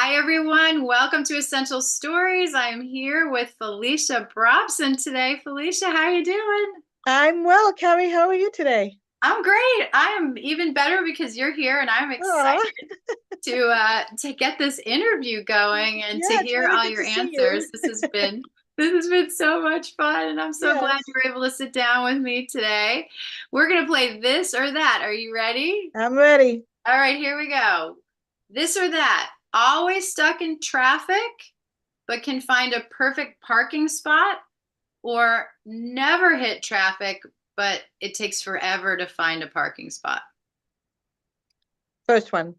Hi, everyone. Welcome to Essential Stories. I am here with Felicia Brobson today. Felicia, how are you doing? I'm well, Carrie. How are you today? I'm great. I am even better because you're here, and I'm excited Oh, to get this interview going and to yeah, it's hear really all good your to see you. answers. This has been so much fun, and I'm so glad Yes, you were able to sit down with me today. We're gonna play this or that. Are you ready? I'm ready. All right, here we go. This or that. Always stuck in traffic, but can find a perfect parking spot, or never hit traffic, but it takes forever to find a parking spot. First one.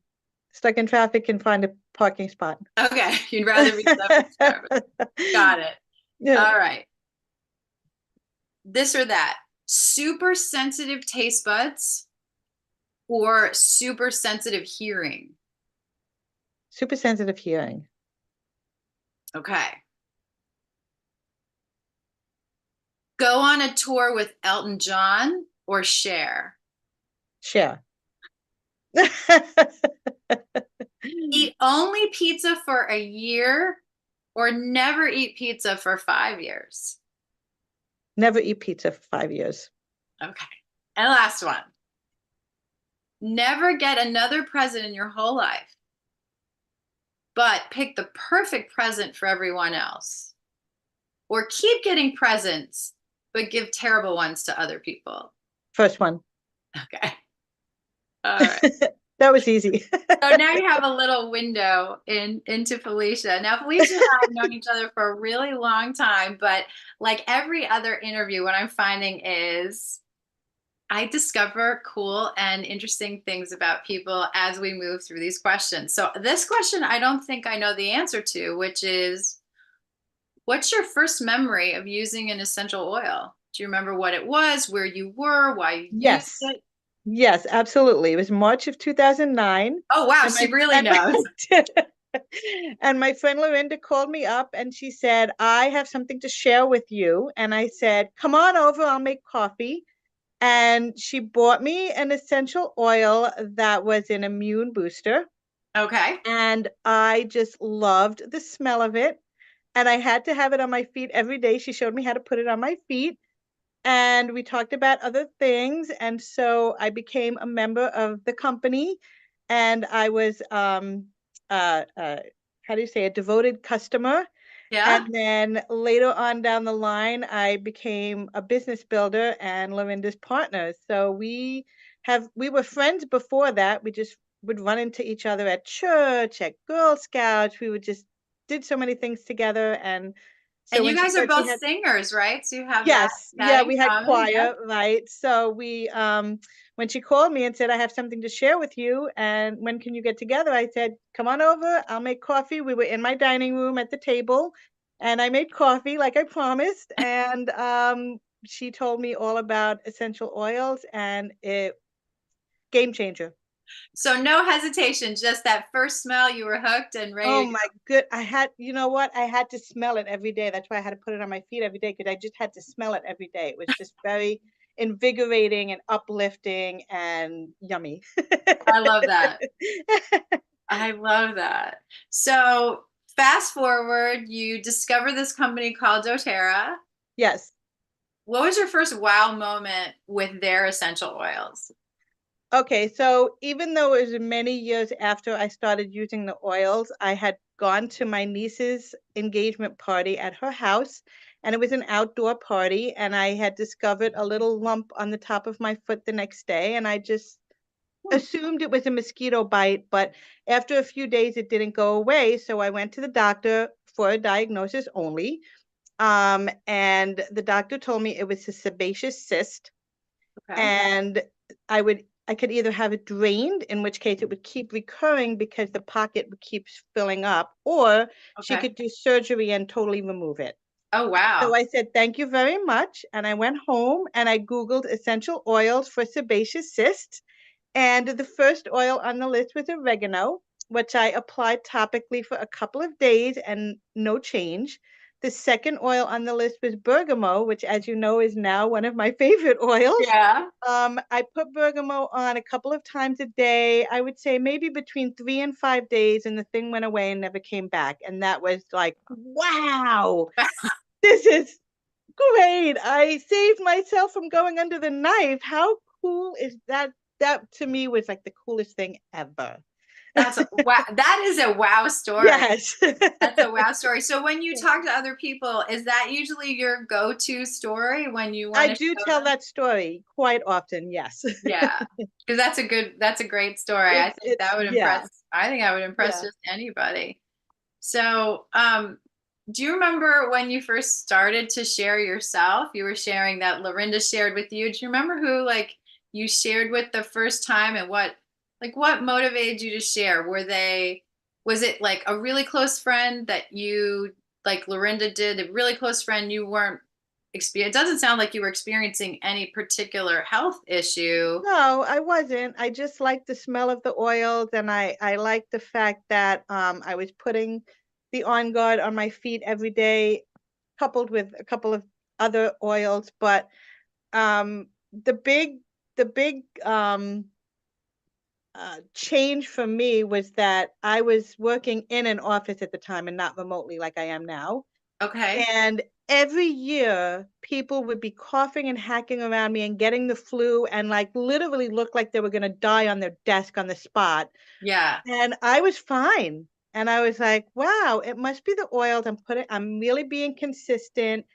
Stuck in traffic and find a parking spot. Okay, you'd rather be stuck in traffic. Got it. Yeah. All right. This or that. Super sensitive taste buds or super sensitive hearing. Super sensitive hearing. Okay. Go on a tour with Elton John or Cher. Share. Eat only pizza for a year or never eat pizza for 5 years. Never eat pizza for 5 years. Okay. And last one. Never get another present in your whole life, but pick the perfect present for everyone else. Or keep getting presents, but give terrible ones to other people. First one. Okay. All right. That was easy. So now you have a little window into Felicia. Now Felicia and I have known each other for a really long time, but like every other interview, what I'm finding is I discover cool and interesting things about people as we move through these questions. So this question I don't think I know the answer to, which is what's your first memory of using an essential oil? Do you remember what it was, where you were, why you used Yes. it? Yes, absolutely. It was March of 2009, Oh wow, and she my really and knows. and my friend Lorinda called me up and she said, "I have something to share with you." And I said, "Come on over, I'll make coffee." And she bought me an essential oil that was an immune booster, Okay. and I just loved the smell of it. And I had to have it on my feet every day. She showed me how to put it on my feet and we talked about other things. And so I became a member of the company, and I was how do you say, a devoted customer. Yeah. And then later on down the line, I became a business builder and Lorinda's partner. So we were friends before that. We just would run into each other at church, at Girl Scouts. We would just did so many things together. And so And you when she guys are said she both had singers, right? So you have that Yes, that yeah, in we had common. Yeah. choir, right? So we when she called me and said, "I have something to share with you, and when can you get together?" I said, "Come on over, I'll make coffee." We were in my dining room at the table, and I made coffee like I promised, and she told me all about essential oils, and it game changer. So no hesitation, just that first smell, you were hooked and Oh ready to my good. I had, you know what? I had to smell it every day. That's why I had to put it on my feet every day because I just had to smell it every day. It was just very invigorating and uplifting and yummy. go. I love that. I love that. So fast forward, you discover this company called doTERRA. Yes. What was your first wow moment with their essential oils? Okay, so even though it was many years after I started using the oils, I had gone to my niece's engagement party at her house, and it was an outdoor party, and I had discovered a little lump on the top of my foot the next day, and I just Hmm. assumed it was a mosquito bite, but after a few days it didn't go away, so I went to the doctor for a diagnosis only. And the doctor told me it was a sebaceous cyst, Okay. and I could either have it drained, in which case it would keep recurring because the pocket would keep filling up, or she Okay. could do surgery and totally remove it. Oh, So wow. I said, "Thank you very much." And I went home and I Googled essential oils for sebaceous cysts. And the first oil on the list was oregano, which I applied topically for a couple of days and no change. The second oil on the list was bergamot, which, as you know, is now one of my favorite oils. Yeah. I put bergamot on a couple of times a day. I would say maybe between 3 and 5 days, and the thing went away and never came back. And that was like, wow, this is great. I saved myself from going under the knife. How cool is that? That to me was like the coolest thing ever. That's a wow. That is a wow story. Yes. That's a wow story. So when you talk to other people, is that usually your go-to story when you I want to do show tell them? that story quite often, yes. Yeah. Because that's a great story. I think It's that would yeah, impress, I think I would impress yeah. just anybody. So, do you remember when you first started to share yourself? You were sharing that Lorinda shared with you. Do you remember who like you shared with the first time and what motivated you to share? Was it like a really close friend that you like Lorinda did, a really close friend you weren't experience? It doesn't sound like you were experiencing any particular health issue. No, I wasn't. I just like the smell of the oils, and I like the fact that I was putting the On Guard on my feet every day, coupled with a couple of other oils. But um, the big the big change for me was that I was working in an office at the time and not remotely like I am now. Okay. And every year, people would be coughing and hacking around me and getting the flu and like literally looked like they were going to die on their desk on the spot. Yeah. And I was fine. And I was like, wow, it must be the oils. I'm really being consistent.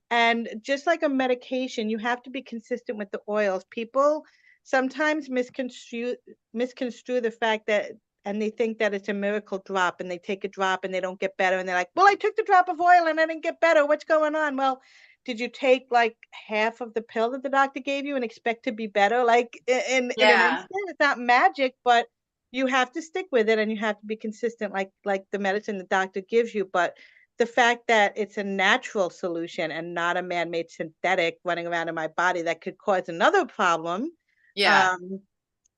And just like a medication, you have to be consistent with the oils. People sometimes misconstrue the fact that, and they think that it's a miracle drop, and they take a drop and they don't get better. And they're like, well, I took the drop of oil and I didn't get better. What's going on? Well, did you take like half of the pill that the doctor gave you and expect to be better? Like in an Yeah. instant, it's not magic, but you have to stick with it and you have to be consistent like the medicine the doctor gives you. But the fact that it's a natural solution and not a man-made synthetic running around in my body that could cause another problem, Yeah. um,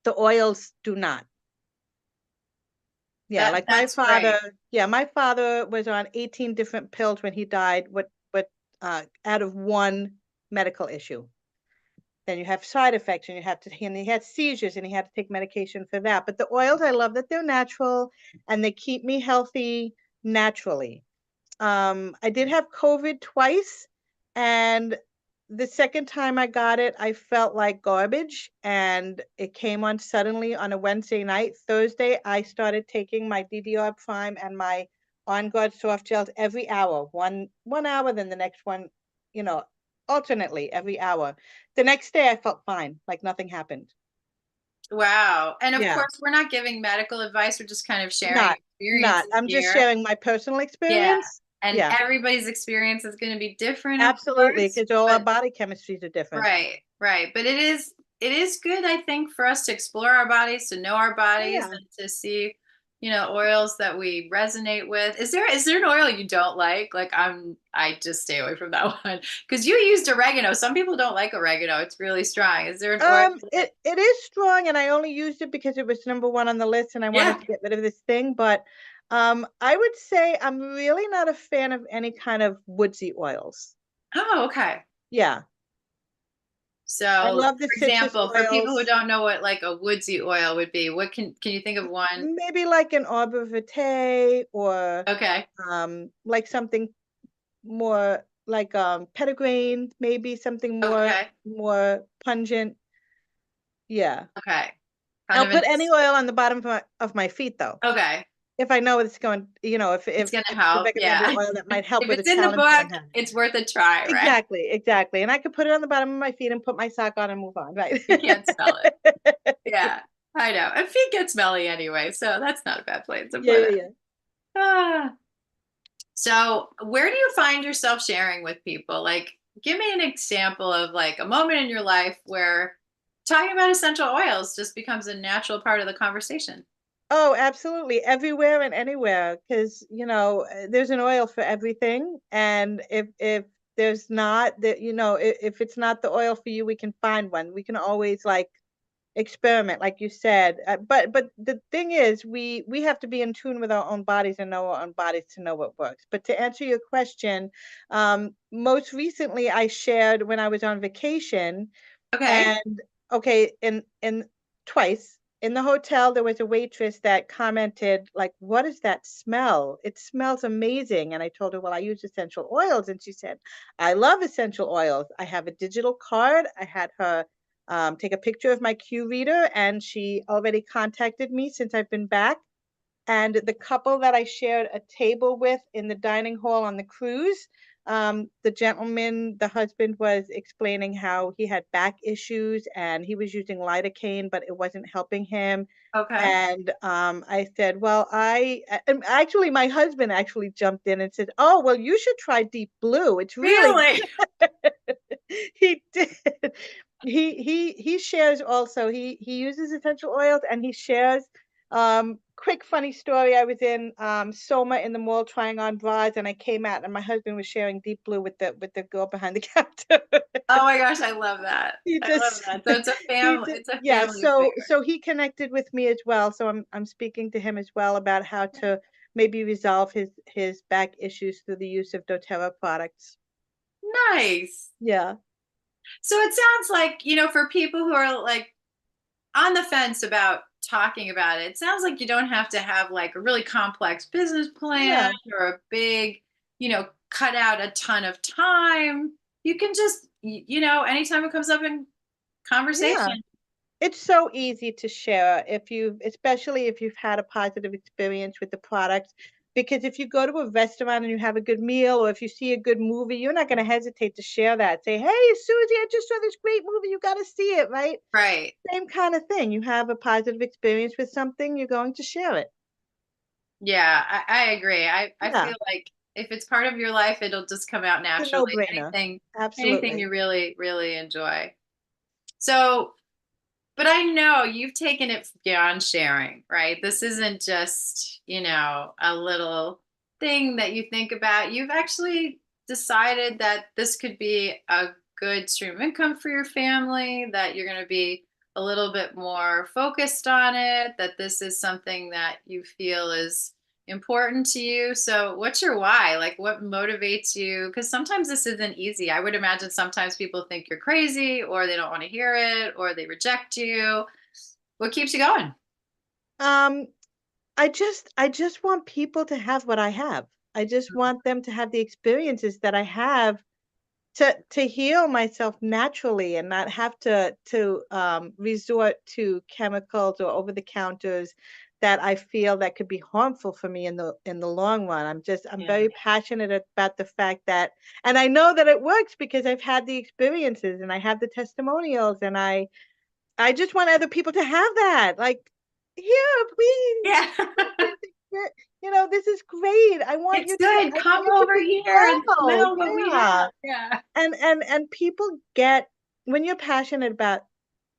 the oils do not. Yeah, like my That's father, great. yeah, my father was on 18 different pills when he died with out of one medical issue. Then you have side effects and and he had seizures and he had to take medication for that. But the oils, I love that they're natural and they keep me healthy naturally. I did have COVID twice, and the second time I got it, I felt like garbage, and it came on suddenly on a Wednesday night. Thursday, I started taking my DDR Prime and my On Guard soft gels every hour, one hour, then the next one, you know, alternately every hour. The next day, I felt fine, like nothing happened. Wow. And of Yeah, course, we're not giving medical advice. We're just kind of sharing not. experiences I'm just here. sharing my personal Yeah. experience. And Yeah, everybody's experience is going to be different, of absolutely, course. because all our But body chemistries are different. right, right. But it is good, I think, for us to explore our bodies, to know our Oh, bodies, yeah. and to see, oils that we resonate with. Is there an oil you don't like? Like I just stay away from that one. Because you used oregano. Some people don't like oregano. It's really strong. Is there an oil that It is strong, and I only used it because it was number one on the list, and I yeah. wanted to get rid of this thing. But I would say I'm really not a fan of any kind of woodsy oils. Oh, okay. Yeah, I So, love the for citrus example, for people who oils. don't know what like a woodsy oil would be, what can you think of one? Maybe like an arbor vitae or Okay. like something more like petitgrain, maybe something Okay. more pungent. Yeah. Okay. Kind I'll of an put any oil on the bottom of my feet though. okay. If I know it's going, It's gonna if it's a help. recommended Yeah. oil that might help If with a it's in the challenge that book, I'm having. it's worth a try, right? Exactly, exactly. And I could put it on the bottom of my feet and put my sock on and move on, right? You can't smell it. Yeah. I know. And feet get smelly anyway, so that's not a bad place to Yeah, put yeah, it. yeah. Ah. So, where do you find yourself sharing with people? Like, give me an example of like a moment in your life where talking about essential oils just becomes a natural part of the conversation. Oh, absolutely. Everywhere and anywhere. Because, there's an oil for everything. And if there's not that, if it's not the oil for you, we can find one. We can always like experiment, like you said. But the thing is, we have to be in tune with our own bodies and know our own bodies to know what works. But to answer your question, most recently I shared when I was on vacation, Okay. and okay, in twice in the hotel, there was a waitress that commented, like, "What is that smell? It smells amazing." And I told her, "Well, I use essential oils." And she said, "I love essential oils. I have a digital card." I had her take a picture of my Q reader, and she already contacted me since I've been back. And the couple that I shared a table with in the dining hall on the cruise, the gentleman, the husband, was explaining how he had back issues and he was using lidocaine, but it wasn't helping him. Okay. And I said, well, and actually, my husband actually jumped in and said, "Oh, well, you should try Deep Blue. It's really Really? he did. He shares also. He uses essential oils and he shares. Quick funny story. I was in Soma in the mall trying on bras, and I came out and my husband was sharing Deep Blue with the girl behind the counter. Oh my gosh, I love that. He I love just that. So he just it's a yeah, family affair. so he connected with me as well. So I'm speaking to him as well about how to maybe resolve his back issues through the use of doTERRA products. Nice. Yeah. So it sounds like, for people who are like on the fence about talking about it, it sounds like you don't have to have like a really complex business plan Yeah. or a big, cut out a ton of time. You can just, anytime it comes up in Yeah. conversation. It's so easy to share especially if you've had a positive experience with the product. Because if you go to a restaurant and you have a good meal, or if you see a good movie, you're not going to hesitate to share that. Say, "Hey, Susie, I just saw this great movie. You got to see it," right? Right. Same kind of thing. You have a positive experience with something, you're going to share it. Yeah, I agree. I Yeah, feel like if it's part of your life, it'll just come out it's a naturally. no-brainer. Anything Absolutely. you really, really enjoy. So, but I know you've taken it beyond sharing, right? This isn't just, a little thing that you think about. You've actually decided that this could be a good stream of income for your family, that you're going to be a little bit more focused on it, that this is something that you feel is important to you. So, what's your why? Like, what motivates you? Because sometimes this isn't easy. I would imagine sometimes people think you're crazy, or they don't want to hear it, or they reject you. What keeps you going? Um, I just want people to have what I have. I just want them to have the experiences that I have, to heal myself naturally and not have to resort to chemicals or over the counters that I feel that could be harmful for me in the long run. I'm Yeah. very passionate about the fact that, and I know that it works because I've had the experiences and I have the testimonials, and I just want other people to have that. Like, here, please. Yeah. This is great. I want It's you to good. I want Come you to over be here and well. smell what we Yeah. have. Yeah. And people get, when you're passionate about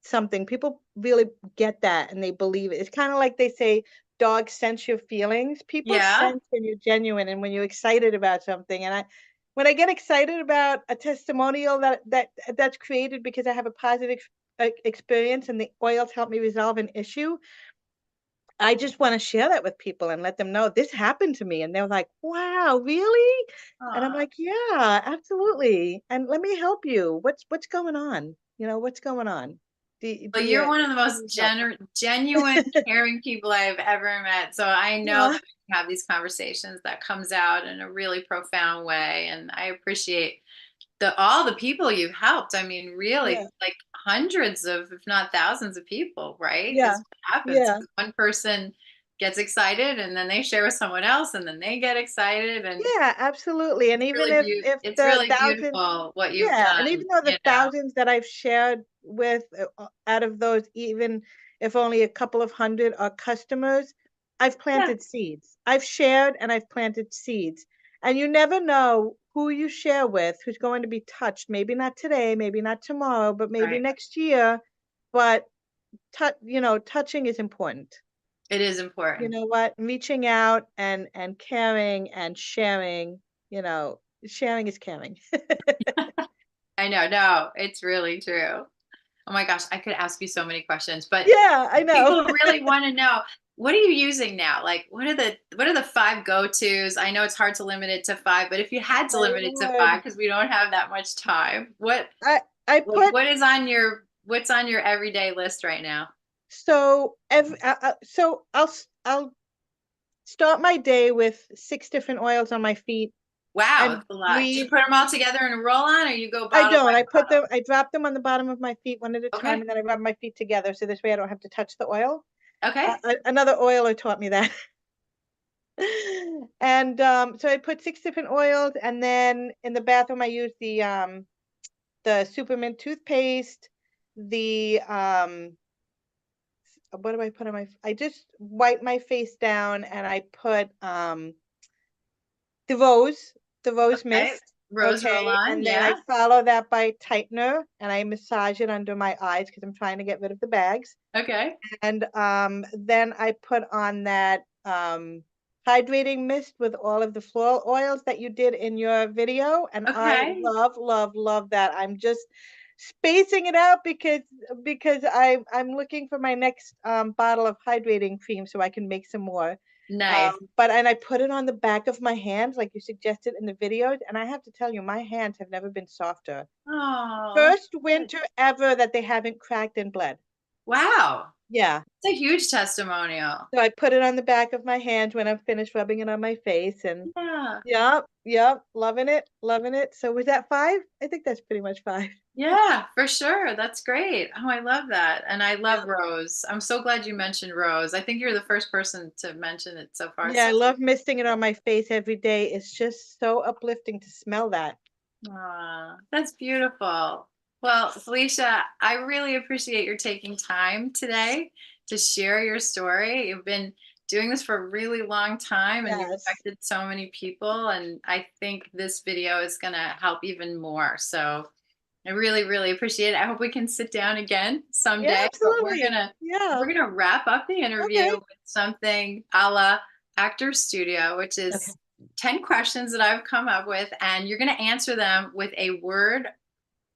something, people really get that and they believe it. It's kind of like they say dogs sense your feelings. People Yeah. sense when you're genuine and when you're excited about something. And when I get excited about a testimonial that's created because I have a positive experience and the oils help me resolve an issue, I just want to share that with people and let them know this happened to me. And they're like, "Wow, really?" And I'm Aw. like, "Yeah, absolutely. And let me help you. What's going on? What's going on? Well, you're one of the Do you most need help?" genuine, caring people I've ever met. So I know that Yeah, we have these conversations that comes out in a really profound way. And I appreciate all the people you've helped. I mean, yeah, really, like hundreds of, if not thousands of people, right? yeah, Is what happens. yeah, One person gets excited and then they share with someone else and then they get excited. And yeah, absolutely. And even if it's the really thousands, beautiful what you've yeah, and even done, though the you know. thousands that I've shared with, out of those, even if only a couple of hundred are customers, I've Yeah, planted seeds. I've shared and I've planted seeds. And you never know who you share with who's going to be touched. Maybe not today, maybe not tomorrow, but maybe right. next year. But touching is important. It is You important. know what? Reaching out and caring and sharing, sharing is caring. I know. No, it's really true. Oh my gosh, I could ask you so many questions, but Yeah, I know. people really want to know, what are you using now? Like, what are the five go-tos? I know it's hard to limit it to five, but if you had to My limit it to Lord. five, because we don't have that much time, I I like put what's on your everyday list right now? so I'll start my day with 6 different oils on my feet Wow, and that's a lot. Do you breathe. put them all together in a roll on, or you go I bottle don't. by I drop them on the bottom of my feet one at a bottle? time, Okay. and then I rub my feet together. So this way I don't have to touch the oil. Okay. Another oiler taught me that. And so I put 6 different oils, and then in the bathroom I use the Supermint toothpaste, the what do I put on I just wipe my face down and I put the rose, the rose Okay. mist. Rose roll Okay. on. And then I Yeah. follow that by tightener and I massage it under my eyes because I'm trying to get rid of the bags. Okay. And then I put on that hydrating mist with all of the floral oils that you did in your video. And I Okay. love, love, love that. I'm just spacing it out because I'm looking for my next bottle of hydrating cream so I can make some more. Nice. But and I put it on the back of my hands like you suggested in the videos, and I have to tell you, my hands have never been softer. Oh, First winter ever that they haven't cracked and bled. wow. Yeah. It's a huge testimonial. So I put it on the back of my hand when I'm finished rubbing it on my face, and Yeah. yep, yep, loving it, loving it. So was that 5? I think that's pretty much 5. Yeah, for sure. That's great. Oh, I love that. And I love Yeah. Rose. I'm so glad you mentioned Rose. I think you're the first person to mention it so far. Yeah, So, I love misting it on my face every day. It's just so uplifting to smell that. that's beautiful. Well, Felicia, I really appreciate your taking time today to share your story. You've been doing this for a really long time and you've Yes. affected so many people. And I think this video is going to help even more. So, I really, really appreciate it. I hope we can sit down again Yeah, someday, but we're absolutely. gonna Yeah. we're gonna wrap up the interview Okay. with something a la Actor Studio, which Okay. is 10 questions that I've come up with, and you're gonna answer them with a word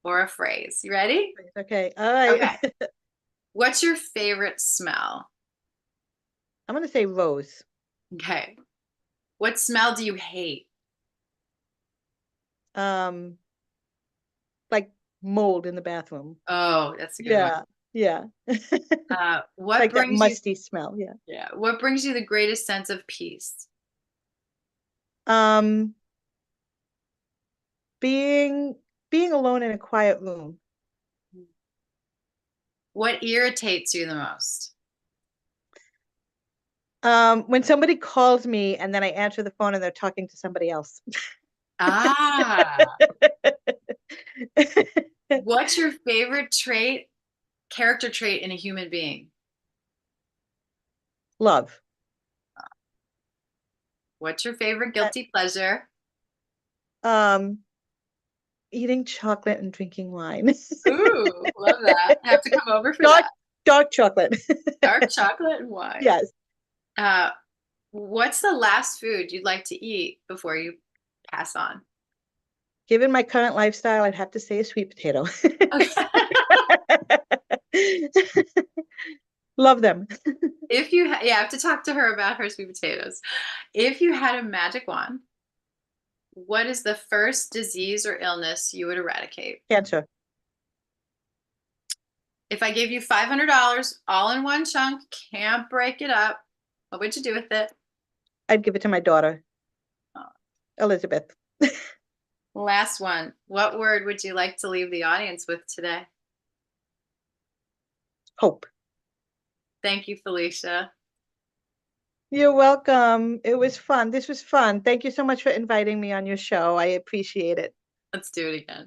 or a phrase. You ready? Okay. All right. Okay. What's your favorite smell? I'm gonna say rose. Okay. What smell do you hate? Um, like mold in the bathroom. Oh, that's a good one. Yeah. Yeah. What Like that brings you, musty smell. Yeah. yeah, what brings you the greatest sense of peace? Um, being being alone in a quiet room. What irritates you the most? When somebody calls me and then I answer the phone and they're talking to somebody else. Ah, what's your favorite character trait in a human being? Love. What's your favorite Uh, guilty pleasure? Um, eating chocolate and drinking wine. Ooh, love that. I have to come over for dark that. dark chocolate. Dark chocolate and wine. Yes. Uh, what's the last food you'd like to eat before you pass on? Given my current lifestyle, I'd have to say a sweet potato. Okay. Love them. Yeah, I have to talk to her about her sweet potatoes. If you had a magic wand, what is the first disease or illness you would eradicate? Cancer. If I gave you $500 all in one chunk, can't break it up, what would you do with it? I'd give it to my daughter, Oh, Elizabeth. last one. What word would you like to leave the audience with today? Hope. Thank you, Felicia. You're welcome. It was fun. This was fun. Thank you so much for inviting me on your show. I appreciate it. Let's do it again.